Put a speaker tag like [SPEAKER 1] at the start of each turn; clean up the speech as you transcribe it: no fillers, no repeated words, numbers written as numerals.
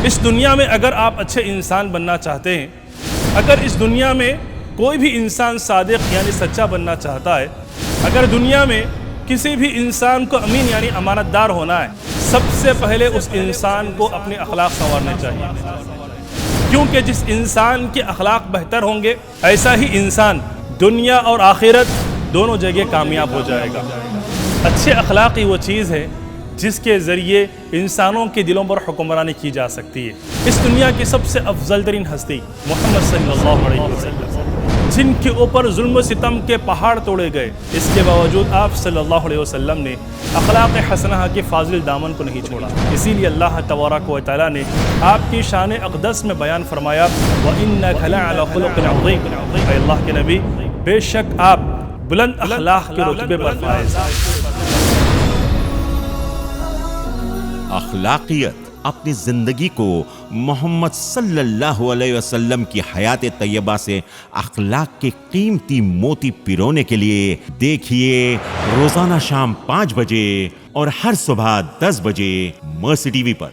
[SPEAKER 1] اس دنیا میں اگر آپ اچھے انسان بننا چاہتے ہیں، اگر اس دنیا میں کوئی بھی انسان صادق یعنی سچا بننا چاہتا ہے، اگر دنیا میں کسی بھی انسان کو امین یعنی امانت دار ہونا ہے، سب سے پہلے اس انسان کو اپنے اخلاق سنوارنے چاہیے، کیونکہ جس انسان کے اخلاق بہتر ہوں گے ایسا ہی انسان دنیا اور آخرت دونوں جگہ کامیاب ہو جائے گا۔ اچھے اخلاق ہی وہ چیز ہے جس کے ذریعے انسانوں کے دلوں پر حکمرانی کی جا سکتی ہے۔ اس دنیا کی سب سے افضل ترین ہستی محمد صلی اللہ علیہ وسلم، جن کے اوپر ظلم و ستم کے پہاڑ توڑے گئے، اس کے باوجود آپ صلی اللہ علیہ وسلم نے اخلاق حسنہ کے فاضل دامن کو نہیں چھوڑا۔ اسی لیے اللہ تبارک و تعالیٰ نے آپ کی شان اقدس میں بیان فرمایا وَإِنَّكَ لَعَلَىٰ خُلُقٍ عَظِيمٍ، اے اللہ کے نبی بے شک آپ بلند اخلاق کے رتبے پر فائز ہیں۔
[SPEAKER 2] اخلاقیت اپنی زندگی کو محمد صلی اللہ علیہ وسلم کی حیات طیبہ سے اخلاق کے قیمتی موتی پیرونے کے لیے دیکھیے روزانہ شام 5 بجے اور ہر صبح 10 بجے مرسی ٹی وی پر۔